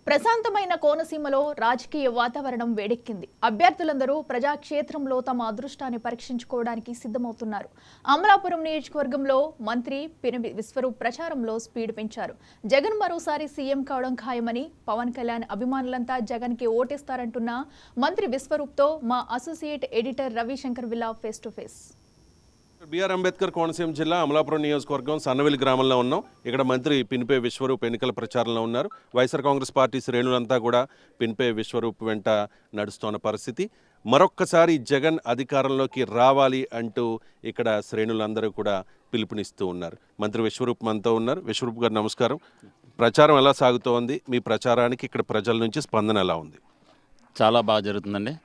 ప్రశాంతమైన కోనసీమలో రాజకీయ వాతావరణం వేడెక్కింది. అభ్యర్థులందరూ ప్రజాక్షేత్రంలో తమ అదృష్టాన్ని పరీక్షించుకోవడానికి సిద్ధమవుతున్నారు. అమలాపురం నియోజకవర్గంలో మంత్రి పినిపి విశ్వరూప్ ప్రచారంలో స్పీడ్ పెంచారు. జగన్ మరోసారి సీఎం కావడం ఖాయమని, పవన్ కళ్యాణ్ అభిమానులంతా జగన్ కి ఓటేస్తారంటున్న మంత్రి విశ్వరూప్తో మా అసోసియేట్ ఎడిటర్ రవిశంకర్ విల్లా face to face. BR Ambedkar Konaseema జిల్లా అమలాపురం నియోజకవర్గం సన్నవెల్లి గ్రామంలో ఉన్నాం. ఇక్కడ మంత్రి పినిపే విశ్వరూప్ ఎన్నికల ప్రచారంలో ఉన్నారు. వైఎస్ఆర్ కాంగ్రెస్ పార్టీ శ్రేణులంతా కూడా పినిపే విశ్వరూప్ వెంట నడుస్తున్న పరిస్థితి. మరొక్కసారి జగన్ అధికారంలోకి రావాలి అంటూ ఇక్కడ శ్రేణులందరూ కూడా పిలుపునిస్తూ ఉన్నారు. మంత్రి విశ్వరూప్ మనతో ఉన్నారు. విశ్వరూప్ గారు నమస్కారం. ప్రచారం ఎలా సాగుతోంది? మీ ప్రచారానికి ఇక్కడ ప్రజల నుంచి స్పందన ఎలా ఉంది? చాలా బాగా జరుగుతుందండి.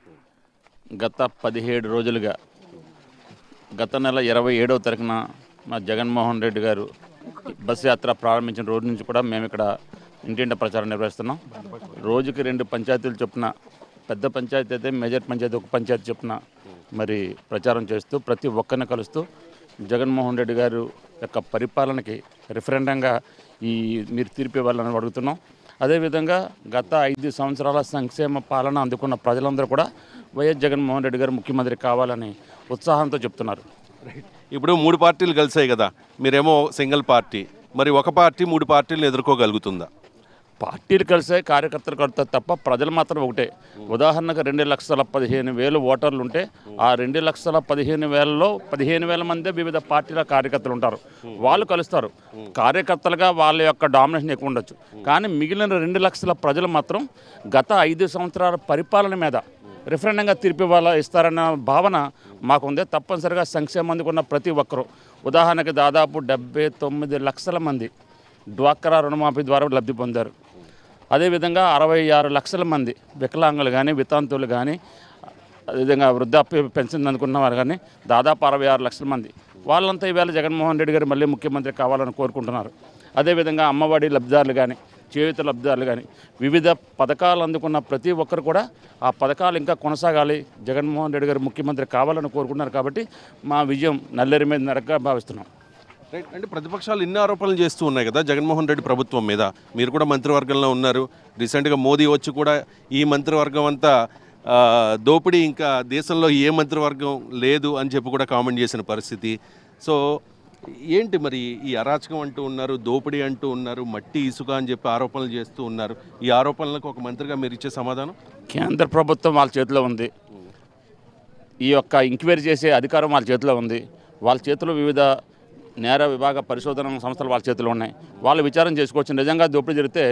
గత 17 రోజులుగా గత నెల 27వ తారీఖున మా జగన్మోహన్ రెడ్డి గారు బస్సు యాత్ర ప్రారంభించిన రోజు నుంచి కూడా మేము ఇక్కడ ఇంటింటి ప్రచారం నిర్వహిస్తున్నాం. రోజుకి 2 పంచాయతీలు చొప్పున, పెద్ద పంచాయతీ అయితే మేజర్ పంచాయతీ ఒక పంచాయతీ చొప్పున మరి ప్రచారం చేస్తూ ప్రతి ఒక్కరిని కలుస్తూ జగన్మోహన్ రెడ్డి గారు యొక్క పరిపాలనకి రిఫరెండంగా మీరు తీర్పు ఇవ్వాలని అడుగుతున్నాం. అదేవిధంగా గత 5 సంవత్సరాల సంక్షేమ పాలన అందుకున్న ప్రజలందరూ కూడా వైఎస్ జగన్మోహన్ రెడ్డి గారు ముఖ్యమంత్రి కావాలని ఉత్సాహంతో చెప్తున్నారు. ఇప్పుడు 3 పార్టీలు కలిసాయి కదా, మీరేమో సింగిల్ పార్టీ, మరి ఒక పార్టీ 3 పార్టీలను ఎదుర్కోగలుగుతుందా? పార్టీలు కలిసే కార్యకర్తలు కడతారు తప్ప ప్రజలు మాత్రం ఒకటే. ఉదాహరణకు 2,15,000 ఓటర్లు ఉంటే ఆ 2,15,000లో 15,000 మందే వివిధ పార్టీల కార్యకర్తలు ఉంటారు. వాళ్ళు కలుస్తారు. కార్యకర్తలుగా వాళ్ళ యొక్క డామినేషన్ ఎక్కువ ఉండొచ్చు. కానీ మిగిలిన 2 లక్షల ప్రజలు మాత్రం గత 5 సంవత్సరాల పరిపాలన మీద రిఫరెండంగా తీర్పు ఇస్తారన్న భావన మాకుంది. తప్పనిసరిగా సంక్షేమం అందుకున్న ప్రతి ఒక్కరూ, ఉదాహరణకి దాదాపు 79 లక్షల మంది డ్వాక్రా రుణమాఫీ ద్వారా లబ్ధి పొందారు. అదేవిధంగా 66 లక్షల మంది వికలాంగులు కానీ, వితాంతులు కానీ, అదేవిధంగా వృద్ధాప్య పెన్షన్ అందుకున్న వారు కానీ దాదాపు 66 లక్షల మంది. వాళ్ళంతా ఈవేళ జగన్మోహన్ రెడ్డి గారు మళ్ళీ ముఖ్యమంత్రి కావాలని కోరుకుంటున్నారు. అదేవిధంగా అమ్మఒడి లబ్ధిదారులు కానీ, చేయూత లబ్ధిదారులు కానీ, వివిధ పథకాలు అందుకున్న ప్రతి ఒక్కరు కూడా ఆ పథకాలు ఇంకా కొనసాగాలి, జగన్మోహన్ రెడ్డి గారు ముఖ్యమంత్రి కావాలని కోరుకుంటున్నారు. కాబట్టి మా విజయం నల్లేరు మీద నరకగా భావిస్తున్నాం. రైట్. అంటే ప్రతిపక్షాలు ఇన్ని ఆరోపణలు చేస్తూ ఉన్నాయి కదా జగన్మోహన్ రెడ్డి ప్రభుత్వం మీద. మీరు కూడా మంత్రివర్గంలో ఉన్నారు. రీసెంట్గా మోదీ వచ్చి కూడా ఈ మంత్రివర్గం అంతా దోపిడీ, ఇంకా దేశంలో ఏ మంత్రివర్గం లేదు అని చెప్పి కూడా కామెంట్ చేసిన పరిస్థితి. సో ఏంటి మరి ఈ అరాచకం అంటూ ఉన్నారు, దోపిడీ అంటూ ఉన్నారు, మట్టి ఇసుక అని చెప్పి ఆరోపణలు చేస్తూ ఉన్నారు. ఈ ఆరోపణలకు ఒక మంత్రిగా మీరు ఇచ్చే సమాధానం? కేంద్ర ప్రభుత్వం వాళ్ళ చేతిలో ఉంది. ఈ యొక్క ఎంక్వైరీ చేసే అధికారం వాళ్ళ చేతిలో ఉంది. వాళ్ళ చేతిలో వివిధ నేర విభాగ పరిశోధన సంస్థలు వాళ్ళ చేతిలో ఉన్నాయి. వాళ్ళు విచారం చేసుకోవచ్చు. నిజంగా దోపిడీ జరిగితే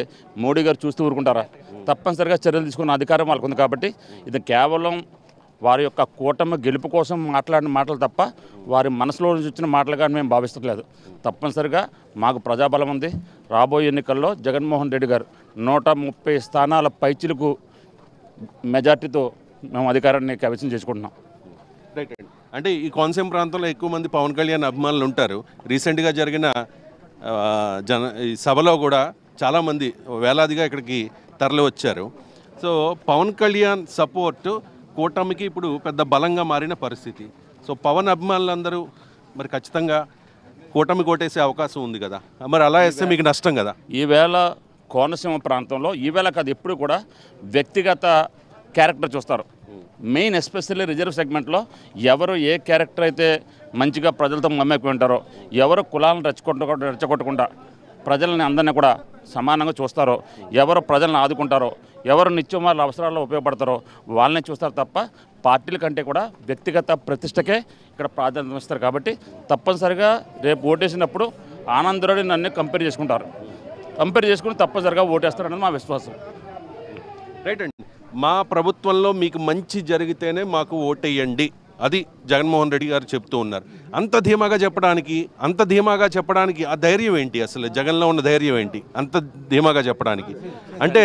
మోడీ గారు చూస్తూ ఊరుకుంటారా? తప్పనిసరిగా చర్యలు తీసుకున్న అధికారం వాళ్ళకు ఉంది. కాబట్టి ఇది కేవలం వారి యొక్క కూటమి గెలుపు కోసం మాట్లాడిన మాటలు తప్ప వారి మనసులో నుంచి వచ్చిన మాటలుగా మేము భావిస్తలేదు. తప్పనిసరిగా మాకు ప్రజాబలం ఉంది. రాబోయే ఎన్నికల్లో జగన్మోహన్ రెడ్డి గారు 130 స్థానాల పైచిలకు మెజార్టీతో మేము అధికారాన్ని కైవసం చేసుకుంటున్నాం. రైట్. అంటే ఈ కోనసీమ ప్రాంతంలో ఎక్కువ మంది పవన్ కళ్యాణ్ అభిమానులు ఉంటారు. రీసెంట్గా జరిగిన ఈ సభలో కూడా చాలామంది వేలాదిగా ఇక్కడికి తరలి వచ్చారు. సో పవన్ కళ్యాణ్ సపోర్ట్ కూటమికి ఇప్పుడు పెద్ద బలంగా మారిన పరిస్థితి. సో పవన్ అభిమానులందరూ మరి ఖచ్చితంగా కూటమి కొట్టేసే అవకాశం ఉంది కదా, మరి అలా వేస్తే మీకు నష్టం కదా? ఈవేళ కోనసీమ ప్రాంతంలో ఈవేళ కాదు ఎప్పుడు కూడా వ్యక్తిగత క్యారెక్టర్ చూస్తారు. మెయిన్ ఎస్పెషల్లీ రిజర్వ్ సెగ్మెంట్లో ఎవరు ఏ క్యారెక్టర్ అయితే మంచిగా ప్రజలతో మమ్మకం ఉంటారో, ఎవరు కులాలను రెచ్చగొట్టకుండా ప్రజలని అందరినీ కూడా సమానంగా చూస్తారో, ఎవరు ప్రజలను ఆదుకుంటారో, ఎవరు నిత్యం వాళ్ళ అవసరాల్లో ఉపయోగపడతారో వాళ్ళనే చూస్తారు తప్ప పార్టీల కంటే కూడా వ్యక్తిగత ప్రతిష్టకే ఇక్కడ ప్రాధాన్యత ఇస్తారు. కాబట్టి తప్పనిసరిగా రేపు ఓటేసినప్పుడు ఆనందరుడి నన్ను కంపేర్ చేసుకుంటారు. కంపేర్ చేసుకుని తప్పనిసరిగా ఓటేస్తారన్నది మా విశ్వాసం. రైట్ అండి. మా ప్రభుత్వంలో మీకు మంచి జరిగితేనే మాకు ఓటేయండి, అది జగన్మోహన్ రెడ్డి గారు చెప్తూ ఉన్నారు. అంత ధీమాగా చెప్పడానికి ఆ ధైర్యం ఏంటి? అసలు జగన్లో ఉన్న ధైర్యం ఏంటి అంత ధీమాగా చెప్పడానికి? అంటే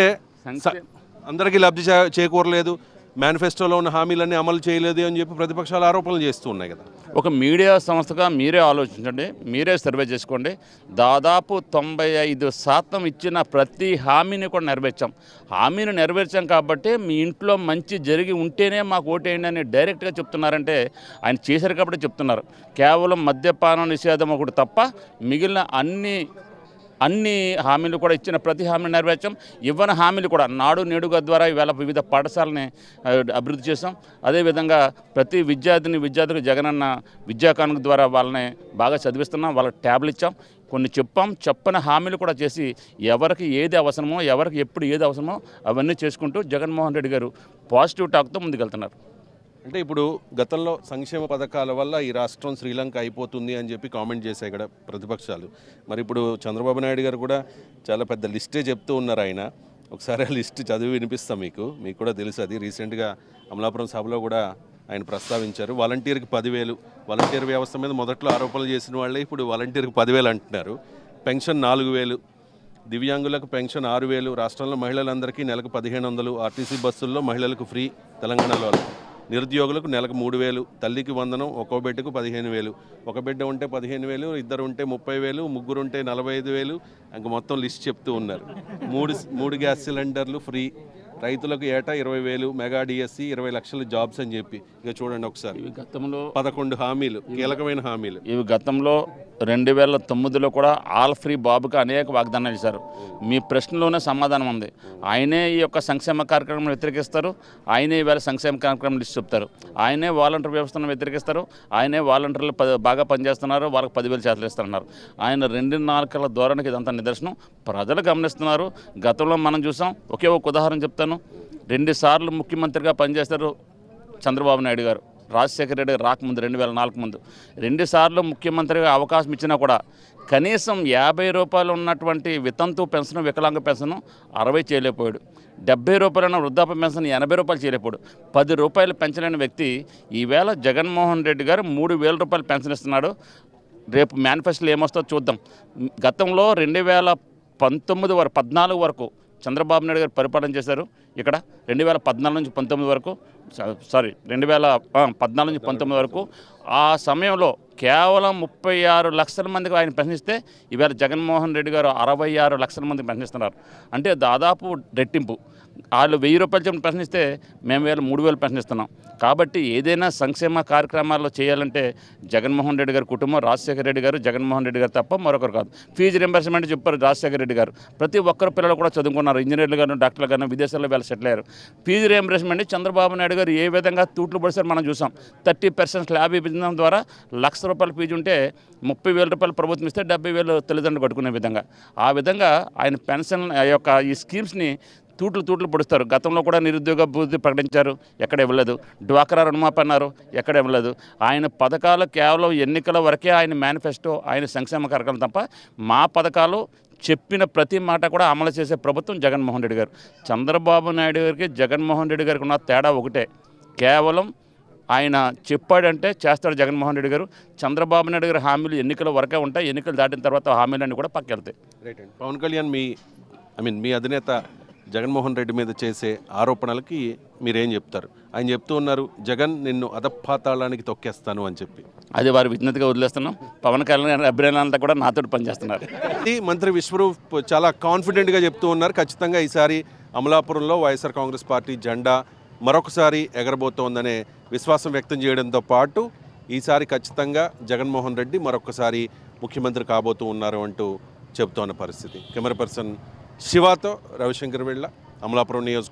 అందరికీ లబ్ధి చేకూరలేదు, మేనిఫెస్టోలో ఉన్న హామీలన్నీ అమలు చేయలేదు అని చెప్పి ప్రతిపక్షాలు ఆరోపణలు చేస్తూ ఉన్నాయి కదా. ఒక మీడియా సంస్థగా మీరే ఆలోచించండి, మీరే సర్వే చేసుకోండి. దాదాపు 95% ఇచ్చిన ప్రతి హామీని కూడా నెరవేర్చాం కాబట్టి మీ ఇంట్లో మంచి జరిగి ఉంటేనే మాకు ఓటేయండి అని డైరెక్ట్గా చెప్తున్నారంటే ఆయన చేశారు కాబట్టి చెప్తున్నారు. కేవలం మద్యపానం నిషేధం ఒకటి తప్ప మిగిలిన అన్ని అన్ని హామీలు కూడా ఇచ్చిన ప్రతి హామీని నెరవేర్చాం. ఇవ్వని హామీలు కూడా నాడు నేడుగా ద్వారా ఇవాళ వివిధ పాఠశాలని అభివృద్ధి చేసాం. అదేవిధంగా ప్రతి విద్యార్థులకు జగనన్న విద్యా కానుక ద్వారా వాళ్ళని బాగా చదివిస్తున్నాం. వాళ్ళకి ట్యాబ్లు ఇచ్చాం. కొన్ని చెప్పని హామీలు కూడా చేసి ఎవరికి ఏది అవసరమో, ఎవరికి ఎప్పుడు ఏది అవసరమో అవన్నీ చేసుకుంటూ జగన్మోహన్ రెడ్డి గారు పాజిటివ్ టాక్తో ముందుకెళ్తున్నారు. అంటే ఇప్పుడు గతంలో సంక్షేమ పథకాల వల్ల ఈ రాష్ట్రం శ్రీలంక అయిపోతుంది అని చెప్పి కామెంట్ చేశాయి ఇక్కడ ప్రతిపక్షాలు. మరి ఇప్పుడు చంద్రబాబు నాయుడు గారు కూడా చాలా పెద్ద లిస్టే చెప్తూ ఉన్నారు. ఆయన ఒకసారి ఆ లిస్ట్ చదివి వినిపిస్తాం మీకు కూడా తెలుసు. అది రీసెంట్గా అమలాపురం సభలో కూడా ఆయన ప్రస్తావించారు. వాలంటీర్కి 10,000, వాలంటీర్ వ్యవస్థ మీద మొదట్లో ఆరోపణలు చేసిన వాళ్ళే ఇప్పుడు వాలంటీర్కి 10,000 అంటున్నారు. పెన్షన్ 4,000, దివ్యాంగులకు పెన్షన్ 6,000, రాష్ట్రంలో మహిళలందరికీ నెలకు 1,500, ఆర్టీసీ బస్సుల్లో మహిళలకు ఫ్రీ తెలంగాణలో, నిరుద్యోగులకు నెలకు 3,000, తల్లికి వందనం, ఒక్కో బిడ్డకు 15,000, ఒక బిడ్డ ఉంటే 15,000, ఇద్దరు ఉంటే 30,000, ముగ్గురు ఉంటే 45,000, ఇంక మొత్తం లిస్ట్ చెప్తూ ఉన్నారు. మూడు గ్యాస్ సిలిండర్లు ఫ్రీ, రైతులకు ఏటా 20,000, మెగా డిఎస్సి, 20 లక్షల జాబ్స్ అని చెప్పి ఇక చూడండి ఒకసారి. గతంలో 11 హామీలు, కీలకమైన హామీలు. ఇవి గతంలో 2009లో కూడా ఆల్ ఫ్రీ బాబుకి అనేక వాగ్దానాలు ఇచ్చారు. మీ ప్రశ్నలోనే సమాధానం ఉంది. ఆయనే ఈ యొక్క సంక్షేమ కార్యక్రమం వ్యతిరేకిస్తారు, ఆయనే ఈవేళ సంక్షేమ కార్యక్రమం లిస్ట్ చెప్తారు, ఆయనే వాలంటీర్ వ్యవస్థను వ్యతిరేకిస్తారు, ఆయనే వాలంటీర్లు బాగా పనిచేస్తున్నారు, వాళ్ళకి 10,000 చేతలు ఇస్తున్నారు. ఆయన 2 నాలుకల ధోరణికి ఇదంతా నిదర్శనం. ప్రజలు గమనిస్తున్నారు. గతంలో మనం చూసాం. ఒకే ఒక ఉదాహరణ చెప్తాను. 2 సార్లు ముఖ్యమంత్రిగా పనిచేస్తారు చంద్రబాబు నాయుడు గారు. రాజశేఖర రెడ్డి రాకముందు 2004 ముందు 2 సార్లు ముఖ్యమంత్రిగా అవకాశం ఇచ్చినా కూడా కనీసం 50 రూపాయలు ఉన్నటువంటి వితంతు పెన్షన్, వికలాంగ పెన్షన్ 60 చేయలేకపోయాడు. 70 రూపాయలైన వృద్ధాప్య పెన్షన్ 80 రూపాయలు చేయలేకపోయాడు. 10 రూపాయలు పెంచలేని వ్యక్తి ఈవేళ జగన్మోహన్ రెడ్డి గారు 3,000 రూపాయలు పెన్షన్ ఇస్తున్నాడు. రేపు మేనిఫెస్టోలో ఏమొస్తుందో చూద్దాం. గతంలో 2014 వరకు చంద్రబాబు నాయుడు గారు పరిపాలన చేశారు. ఇక్కడ 2014 నుంచి 19 వరకు, 2014 నుంచి 19 వరకు ఆ సమయంలో కేవలం 36 లక్షల మందికి ఆయన ప్రశ్నిస్తే ఈవేళ జగన్మోహన్ రెడ్డి గారు 66 లక్షల మందికి ప్రశ్నిస్తున్నారు. అంటే దాదాపు రెట్టింపు. వాళ్ళు 1000 రూపాయలు చెప్పిన ప్రశ్నిస్తే మేము 3,000 ప్రశ్నిస్తున్నాం. కాబట్టి ఏదైనా సంక్షేమ కార్యక్రమాల్లో చేయాలంటే జగన్మోహన్ రెడ్డి గారి కుటుంబం, రాజశేఖర రెడ్డి గారు, జగన్మోహన్ రెడ్డి గారు తప్ప మరొకరు కాదు. ఫీజు రింబర్స్మెంట్ చెప్పారు రాజశేఖర రెడ్డి గారు. ప్రతి ఒక్కరు పిల్లలు కూడా చదువుకున్నారు. ఇంజనీర్లు గాను, డాక్టర్లు గాను, విదేశాల్లో వీళ్ళు సెటిల్ అయ్యారు. ఫీజు రింబర్స్మెంట్ చంద్రబాబు నాయుడు గారు ఏ విధంగా తూట్లు పడిసారు మనం చూసాం. 30% స్లాబ్ ఇప్పించడం ద్వారా ₹1,00,000 ఫీజు ఉంటే 30,000 రూపాయలు ప్రభుత్వం ఇస్తే 70,000 తల్లిదండ్రులు కట్టుకునే విధంగా, ఆ విధంగా ఆయన పెన్షన్ యొక్క ఈ స్కీమ్స్ని తూట్లు పొడుస్తారు. గతంలో కూడా నిరుద్యోగ భృతి ప్రకటించారు, ఎక్కడ ఇవ్వలేదు. డ్వాక్రా రుణమాఫీ అన్నారు, ఎక్కడ ఇవ్వలేదు. ఆయన పథకాలు కేవలం ఎన్నికల వరకే ఆయన మేనిఫెస్టో, ఆయన సంక్షేమ కార్యక్రమం తప్ప మా పథకాలు చెప్పిన ప్రతి మాట కూడా అమలు చేసే ప్రభుత్వం జగన్మోహన్ రెడ్డి గారు. చంద్రబాబు నాయుడు గారికి జగన్మోహన్ రెడ్డి గారికి ఉన్న తేడా ఒకటే, కేవలం ఆయన చెప్పాడంటే చేస్తాడు జగన్మోహన్ రెడ్డి గారు. చంద్రబాబు నాయుడు గారి హామీలు ఎన్నికల వరకే ఉంటాయి. ఎన్నికలు దాటిన తర్వాత హామీలన్నీ కూడా పక్కెళ్తాయి. రైట్ అండి. పవన్ కళ్యాణ్ మీ అధినేత జగన్మోహన్ రెడ్డి మీద చేసే ఆరోపణలకి మీరేం చెప్తారు? ఆయన చెప్తూ ఉన్నారు, జగన్ నిన్ను అధపాతాళానికి తొక్కేస్తాను అని చెప్పి. అది వారి విజ్ఞతగా వదిలేస్తున్నాం. పవన్ కళ్యాణ్ అభిమానులంతా కూడా నాతో పనిచేస్తున్నారు. మంత్రి విశ్వరూప్ చాలా కాన్ఫిడెంట్గా చెప్తూ ఉన్నారు, ఖచ్చితంగా ఈసారి అమలాపురంలో వైఎస్ఆర్ కాంగ్రెస్ పార్టీ జెండా మరొకసారి ఎగరబోతోందనే విశ్వాసం వ్యక్తం చేయడంతో పాటు ఈసారి ఖచ్చితంగా జగన్మోహన్ రెడ్డి మరొకసారి ముఖ్యమంత్రి కాబోతూ ఉన్నారు అంటూ చెబుతోన్న పరిస్థితి. కెమెరా పర్సన్ శివాతో రవిశంకర్ వెళ్ళ, అమలాపురం నియోజకవర్గం.